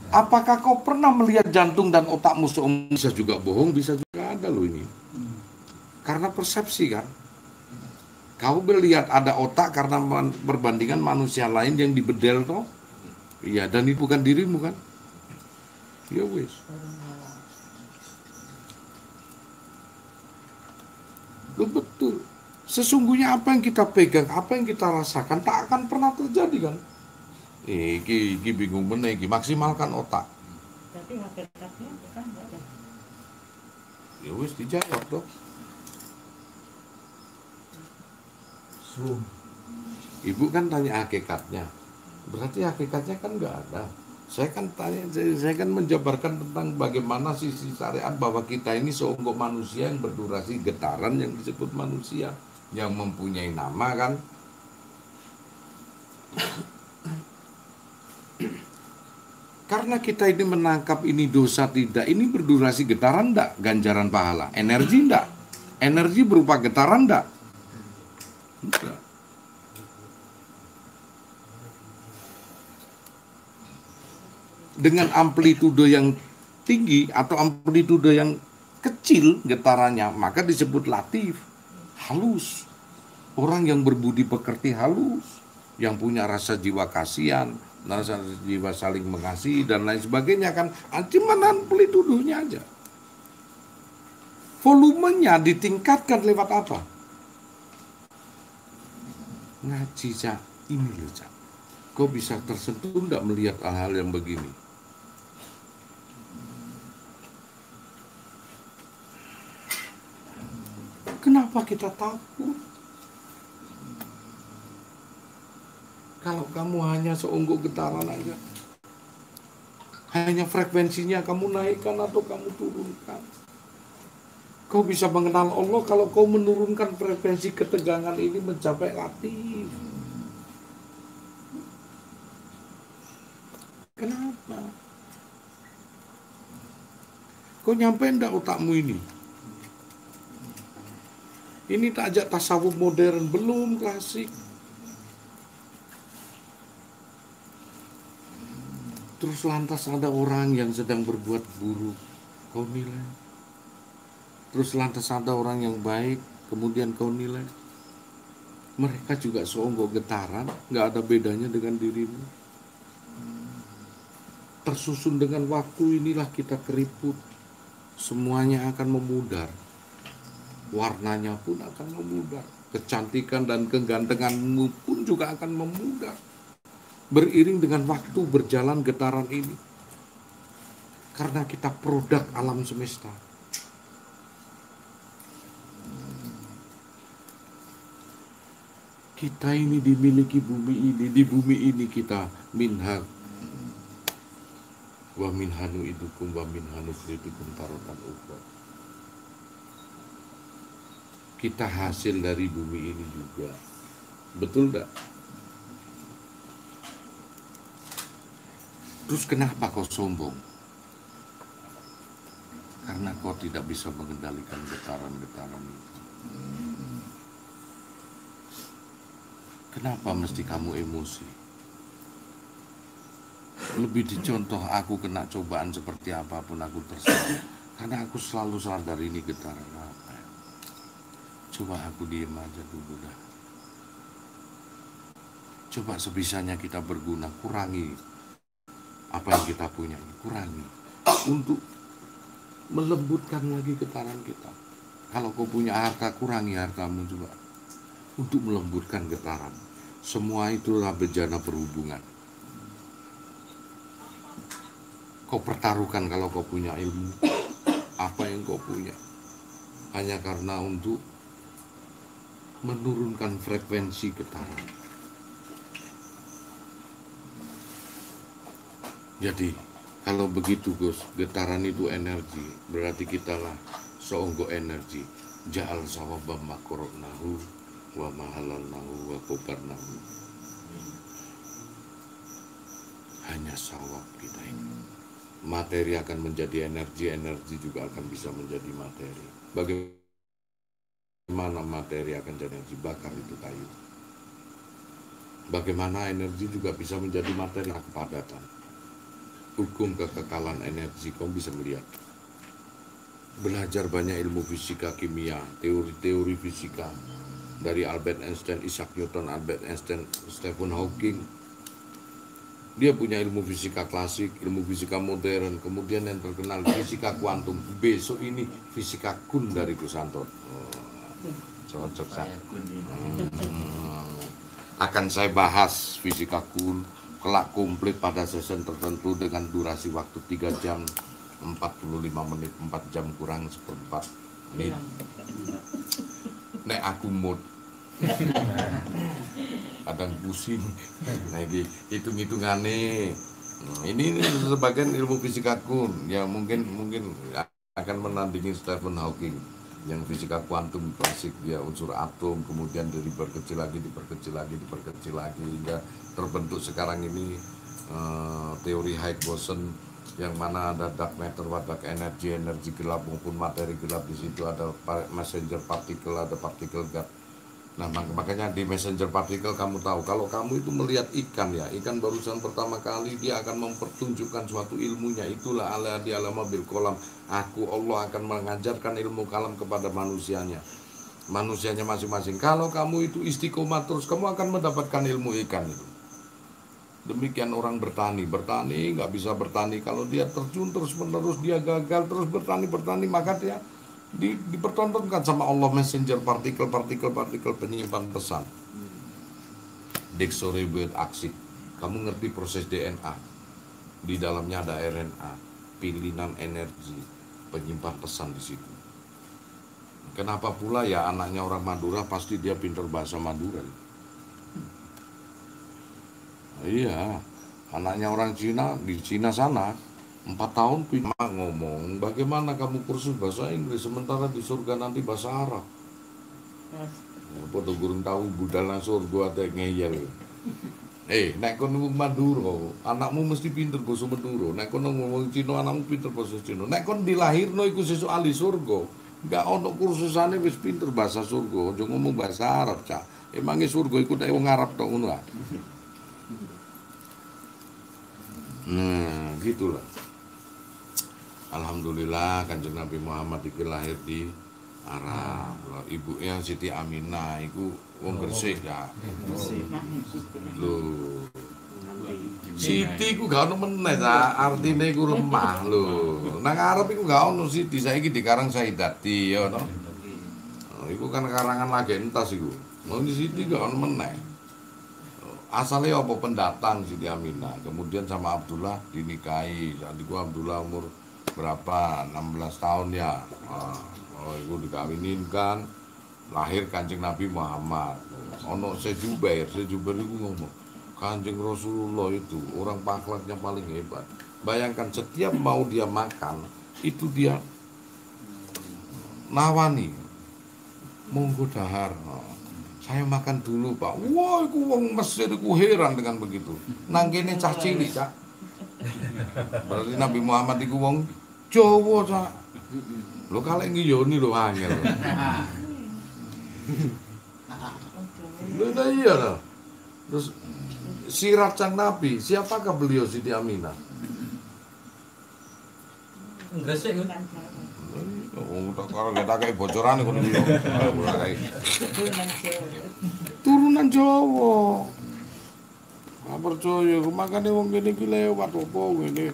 Apakah kau pernah melihat jantung dan otakmu seumur? Bisa juga bohong, bisa juga ada loh ini. Karena persepsi kan. Kau melihat ada otak karena perbandingan manusia lain yang dibedel toh. Iya, dan itu bukan dirimu kan? Ya wis. Betul. Sesungguhnya apa yang kita pegang, apa yang kita rasakan tak akan pernah terjadi kan? Iki bingung bener, iki maksimalkan otak. Tapi hakikatnya bukan enggak ada. Ya wis dijawab dong. Ibu kan tanya hakikatnya, berarti hakikatnya kan nggak ada. Saya kan menjabarkan tentang bagaimana sisi syariat bahwa kita ini seonggok manusia yang berdurasi getaran yang disebut manusia, yang mempunyai nama kan. Karena kita ini menangkap ini dosa tidak, ini berdurasi getaran enggak, ganjaran pahala, energi enggak, energi berupa getaran enggak. Enggak. Dengan amplitudo yang tinggi atau amplitudo yang kecil getarannya, maka disebut latif, halus. Orang yang berbudi pekerti halus, yang punya rasa jiwa kasihan, rasa jiwa saling mengasihi dan lain sebagainya kan, cuman amplitudonya aja. Volumenya ditingkatkan lewat apa? Ngaji, Cak. Ini loh, Cak. Kau bisa tersentuh enggak melihat hal-hal yang begini? Kenapa kita takut? Kalau kamu hanya seonggok getaran aja, hanya frekuensinya kamu naikkan atau kamu turunkan. Kau bisa mengenal Allah kalau kau menurunkan frekuensi ketegangan ini mencapai latif. Kenapa? Kau nyampe enggak otakmu ini? Ini tak ajak tasawuf modern, belum klasik. Terus lantas ada orang yang sedang berbuat buruk, kau nilai. Terus lantas ada orang yang baik, kemudian kau nilai. Mereka juga seonggok getaran, nggak ada bedanya dengan dirimu. Tersusun dengan waktu inilah kita keriput. Semuanya akan memudar. Warnanya pun akan memudar. Kecantikan dan kegantenganmu pun juga akan memudar. Beriring dengan waktu berjalan getaran ini. Karena kita produk alam semesta. Kita ini dimiliki bumi ini. Di bumi ini kita minha Wa min hanu idukum wa min hanu kribikum tarotan ukhra. Kita hasil dari bumi ini juga. Betul tak? Terus kenapa kau sombong? Karena kau tidak bisa mengendalikan getaran-getaran itu. Kenapa mesti kamu emosi? Lebih dicontoh, aku kena cobaan seperti apapun aku terserah. Karena aku selalu sadar ini getaran apa ya. Coba aku diem aja dulu dah. Coba sebisanya kita berguna, kurangi apa yang kita punya, kurangi untuk melembutkan lagi getaran kita. Kalau kau punya harta, kurangi hartamu juga untuk melembutkan getaran. Semua itulah bejana perhubungan. Kau pertaruhkan kalau kau punya ilmu, apa yang kau punya, hanya karena untuk menurunkan frekuensi getaran. Jadi, kalau begitu Gus, getaran itu energi, berarti kitalah seonggok energi. Ja'al sawabam makoroknahu wa mahalalnahu wa kobarnahu. Hanya sawab kita ini. Materi akan menjadi energi, energi juga akan bisa menjadi materi. Bagaimana materi akan jadi energi? Bakar itu kayu. Bagaimana energi juga bisa menjadi materi, kepadatan. Hukum kekekalan energi, kau bisa melihat. Belajar banyak ilmu fisika, kimia, teori-teori fisika dari Albert Einstein, Isaac Newton, Albert Einstein, Stephen Hawking. Dia punya ilmu fisika klasik, ilmu fisika modern, kemudian yang terkenal fisika kuantum. Besok ini fisika kun dari Gusanto. Cocok saya. Akan saya bahas fisika kun kelak komplit pada session tertentu dengan durasi waktu 3 jam 45 menit, 4 jam kurang seperempat menit. Nek aku mood kadang pusing. Nah, hitung-hitungannya. Ini sebagian ilmu fisika kun yang mungkin akan menandingi Stephen Hawking yang fisika kuantum klasik. Dia unsur atom kemudian diperkecil lagi hingga terbentuk sekarang ini teori Higgs boson, yang mana ada dark matter, dark energi gelap maupun materi gelap. Di situ ada messenger particle, ada particle God. Nah, makanya di messenger particle kamu tahu, kalau kamu itu melihat ikan ya, ikan barusan pertama kali dia akan mempertunjukkan suatu ilmunya. Itulah ala di alama bil kolam. Aku Allah akan mengajarkan ilmu kalam kepada manusianya masing-masing. Kalau kamu itu istiqomah terus, kamu akan mendapatkan ilmu ikan itu. Demikian orang bertani nggak bisa bertani kalau dia terjun terus menerus, dia gagal terus bertani, maka dia dipertontonkan sama Allah messenger partikel penyimpan pesan. Deoxyribonucleic acid. Kamu ngerti proses DNA? Di dalamnya ada RNA, pilihan energi, penyimpan pesan di situ. Kenapa pula ya anaknya orang Madura pasti dia pintar bahasa Madura? Iya, anaknya orang Cina di Cina sana 4 tahun ngomong, bagaimana kamu kursus bahasa Inggris sementara di surga nanti bahasa Arab. Podo gurung tahu budal nang surga ada ngeyel. Nek kon ngomong Madura, anakmu mesti pinter bahasa Madura. Nek kon ngomong Cina, anakmu pinter bahasa Cina. Nek kon dilahirno iku sesuk ahli surga. Enggak ono kursusane wis pinter bahasa surga, aja ngomong bahasa Arab, Cak. Emange surga iku nek wong Arab tok ngono ah. Gitulah. Alhamdulillah Kanjeng Nabi Muhammad iki lahir di Arab. Ibunya Siti Aminah iku wong Gresik ya. Lho. Siti ku gak ono meneh ta, artine iku lemah lho. Nang Arab iku gak ono Siti, saiki dikarang Saidati ya to. Iku kan karangan lagi entas iku. Mau di Siti gak ono meneh. Asalnya apa pendatang Siti Aminah, kemudian sama Abdullah dinikahi. Saat itu Abdullah umur berapa? 16 tahun ya. Itu dikawinin kan, lahir Kanjeng Nabi Muhammad. Ono Sejubair itu ngomong, Kanjeng Rasulullah itu orang akhlaknya paling hebat. Bayangkan setiap mau dia makan, itu dia nawani. Monggo dahar. Saya makan dulu Pak. Wah, iku wong Mesir iku heran dengan begitu. Nang kene cah cilik, Cak. Berarti Nabi Muhammad iku wong Jawa, Cak. Lho kalek ngiyoni lho angel. Lho iya lah. Terus sirat sang Nabi, siapakah beliau Siti Aminah? Gresik kan. Oh, kalau kita kayak bocoran itu turunan Jawa. Nggak percaya, makanya wong gini lewat apa gini.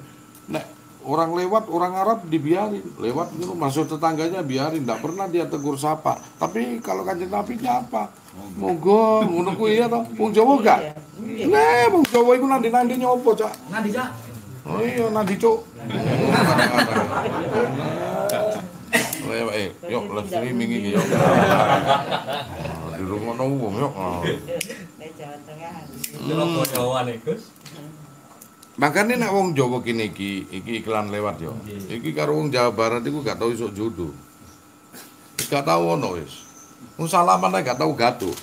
Nek orang lewat, orang Arab dibiarin lewat itu masuk tetangganya biarin, nggak pernah dia tegur sapa. Tapi kalau Kanjeng Nabi apa? Monggo, ngono kuwi ya toh. Wong Jawa gak? Nah, wong Jawa iku nandi-nandi nyopo, Cak? Nandi, Cak? Oh iya, nandi, Cuk. Yuk, live streaming ini yuk. Di rumah wong yuk. Jawa Tengah. Jawa nih, Gus. Makanya nek wong Jawa kene iki iklan lewat yo. Iki karo wong Jawa Barat iku gak tau iso jodoh. Gak tau ono wis. Wong salaman ae gak tau gatuk.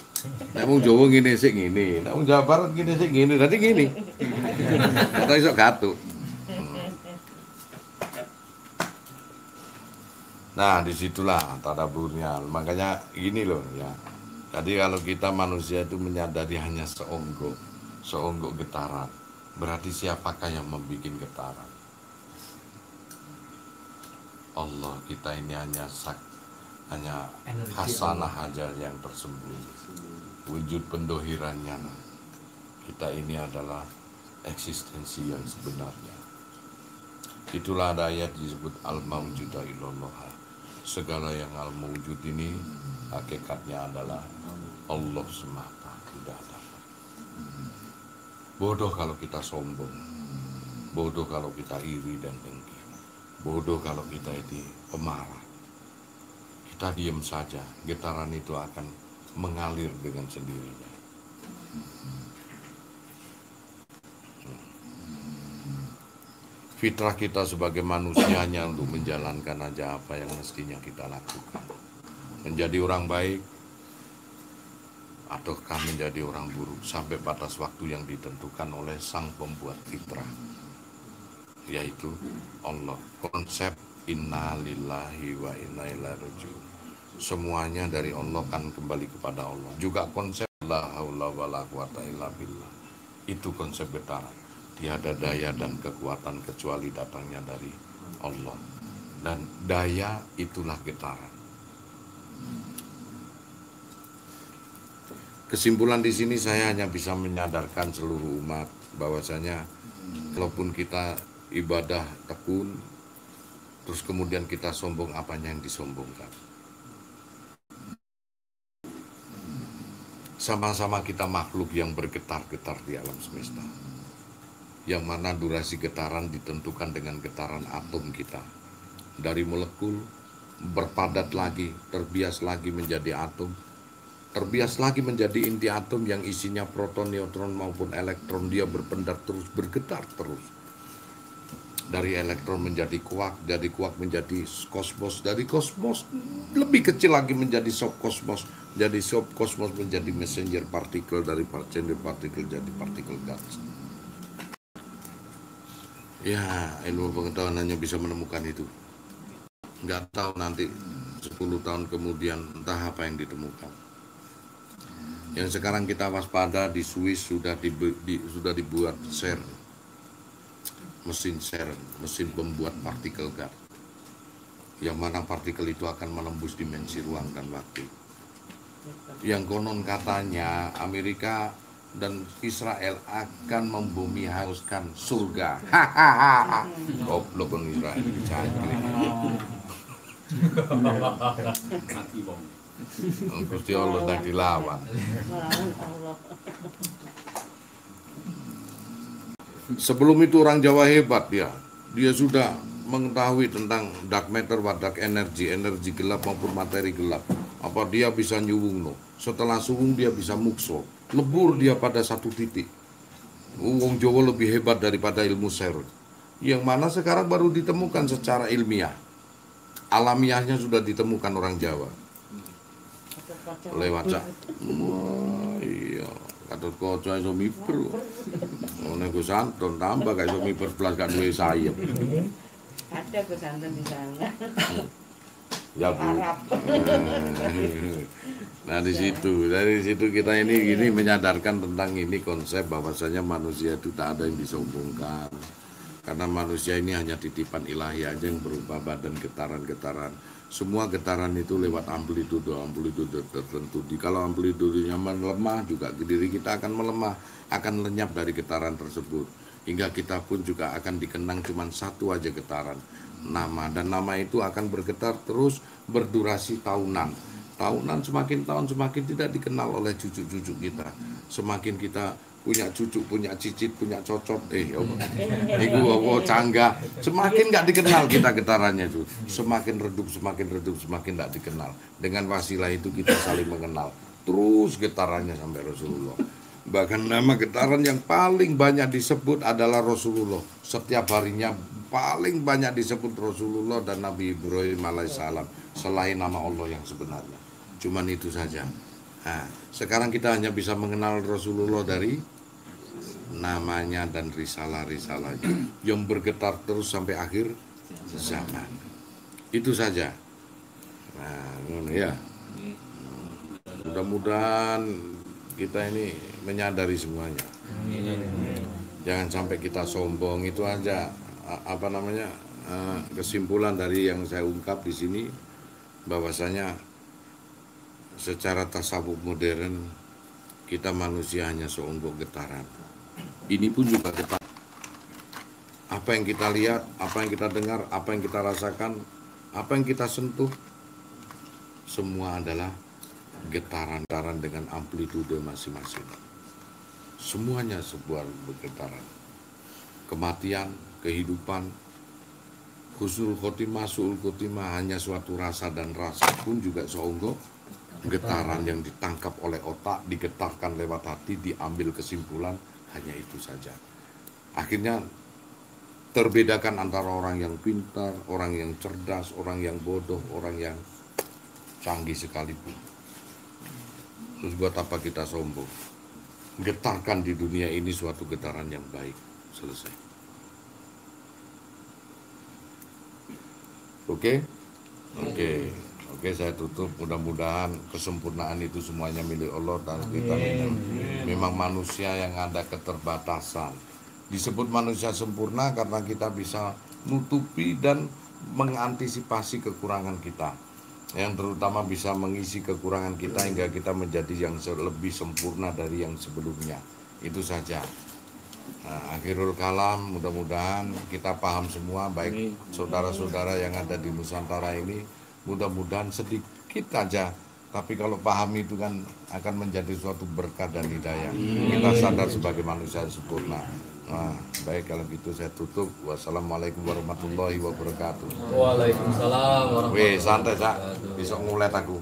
Nek wong Jawa ngene sik ngene, nek wong Jawa Barat ngene sik ngene, dadi ngene. Gak tau iso gatuk. Nah, disitulah tadaburnya. Makanya gini loh ya. Tadi kalau kita manusia itu menyadari hanya seonggok getaran. Berarti siapakah yang membuat getaran? Allah, kita ini hanya hasanah aja yang tersembunyi. Wujud pendohirannya. Kita ini adalah eksistensi yang sebenarnya. Itulah ada ayat disebut al-mawjuda illallah. Segala yang al-mawjud ini hakikatnya adalah Allah semata, tidak ada. Bodoh kalau kita sombong, bodoh kalau kita iri dan dengki, bodoh kalau kita ini pemarah. Kita diam saja, getaran itu akan mengalir dengan sendirinya. Fitrah kita sebagai manusia hanya untuk menjalankan aja apa yang mestinya kita lakukan. Menjadi orang baik, ataukah menjadi orang buruk, sampai batas waktu yang ditentukan oleh sang pembuat fitrah, yaitu Allah. Konsep inna lillahi wa inna ilaihi raji'un. Semuanya dari Allah kan kembali kepada Allah. Juga konsep la haula wala quwata illa billah. Itu konsep getaran. Tiada daya dan kekuatan kecuali datangnya dari Allah. Dan daya itulah getaran. Kesimpulan di sini saya hanya bisa menyadarkan seluruh umat bahwasanya walaupun kita ibadah tekun, terus kemudian kita sombong, apanya yang disombongkan? Sama-sama kita makhluk yang bergetar-getar di alam semesta. Yang mana durasi getaran ditentukan dengan getaran atom kita. Dari molekul berpadat lagi, terbias lagi menjadi atom, terbias lagi menjadi inti atom yang isinya proton, neutron maupun elektron. Dia berpendar terus, bergetar terus. Dari elektron menjadi kuak, dari kuak menjadi kosmos, dari kosmos lebih kecil lagi menjadi subkosmos, dari subkosmos menjadi messenger partikel, dari messenger partikel jadi partikel gas. Ya, ilmu pengetahuan hanya bisa menemukan itu. Nggak tahu nanti 10 tahun kemudian entah apa yang ditemukan. Yang sekarang kita waspada di Swiss sudah dibuat CERN, mesin CERN, mesin pembuat partikel gas, yang mana partikel itu akan menembus dimensi ruang dan waktu. Yang konon katanya Amerika dan Israel akan membumi haruskan surga. Hahaha. Goblok kon Israel dicangklik. Mati bom. Gusti Allah tak dilawan. Sebelum itu orang Jawa hebat dia. Dia sudah mengetahui tentang dark matter, dark energy, energi gelap maupun materi gelap. Apa dia bisa nyuwung no. Setelah suwung dia bisa mukso. Lebur dia pada satu titik. Wong Jawa lebih hebat daripada ilmu CERN. yang mana sekarang baru ditemukan secara ilmiah. Alamiahnya sudah ditemukan orang Jawa. Lewat cak. Wah, iya. Katut kaca iso miber. Ngene Gus Anton tambah gak iso miber belas gak duwe sayap. Ada pesantren di sana. Ya Bu. Arab. Nah dari situ kita ini menyadarkan tentang ini konsep bahwasanya manusia itu tak ada yang disombongkan. Karena manusia ini hanya titipan ilahi aja yang berupa badan getaran-getaran. Semua getaran itu lewat amplitude tertentu. Kalau amplitudenya melemah juga diri kita akan melemah, akan lenyap dari getaran tersebut. Hingga kita pun juga akan dikenang cuma satu aja getaran, nama. Dan nama itu akan bergetar terus berdurasi tahunan. Tahunan semakin tahun semakin tidak dikenal oleh cucu-cucu kita. Semakin kita punya cucu, punya cicit, punya cocot, cangga, semakin nggak dikenal kita getarannya itu, semakin redup, semakin nggak dikenal. Dengan wasilah itu kita saling mengenal, terus getarannya sampai Rasulullah. Bahkan nama getaran yang paling banyak disebut adalah Rasulullah. Setiap harinya paling banyak disebut Rasulullah dan Nabi Ibrahim alaihissalam selain nama Allah yang sebenarnya. Cuman itu saja. Nah, sekarang kita hanya bisa mengenal Rasulullah dari namanya dan risalah-risalahnya yang bergetar terus sampai akhir zaman. Itu saja. Nah, ya. Mudah-mudahan kita ini menyadari semuanya. Jangan sampai kita sombong. Itu aja kesimpulan dari yang saya ungkap di sini, bahwasanya secara tasawuf modern kita manusia hanya seonggok getaran. Ini pun juga getar. Apa yang kita lihat, apa yang kita dengar, apa yang kita rasakan, apa yang kita sentuh, semua adalah getaran-getaran dengan amplitude masing-masing. Semuanya sebuah getaran. Kematian, kehidupan, husnul khotimah, su'ul khotimah hanya suatu rasa, dan rasa pun juga seonggok getaran yang ditangkap oleh otak, digetarkan lewat hati, diambil kesimpulan, hanya itu saja. Akhirnya terbedakan antara orang yang pintar, orang yang cerdas, orang yang bodoh, orang yang canggih sekalipun. Terus buat apa kita sombong? Getarkan di dunia ini suatu getaran yang baik. Selesai. Oke, saya tutup. Mudah-mudahan kesempurnaan itu semuanya milik Allah, dan kita memang manusia yang ada keterbatasan. Disebut manusia sempurna karena kita bisa nutupi dan mengantisipasi kekurangan kita, yang terutama bisa mengisi kekurangan kita hingga kita menjadi yang lebih sempurna dari yang sebelumnya. Itu saja. Nah, akhirul kalam, mudah-mudahan kita paham semua, baik saudara-saudara yang ada di Nusantara ini. Mudah-mudahan sedikit aja, tapi kalau paham itu kan akan menjadi suatu berkah dan hidayah. Kita sadar sebagai manusia sempurna. Nah, baik, kalau gitu saya tutup. Wassalamualaikum warahmatullahi wabarakatuh. Waalaikumsalam warahmatullahi wabarakatuh. Santai, Cak. Bisa ngulet aku.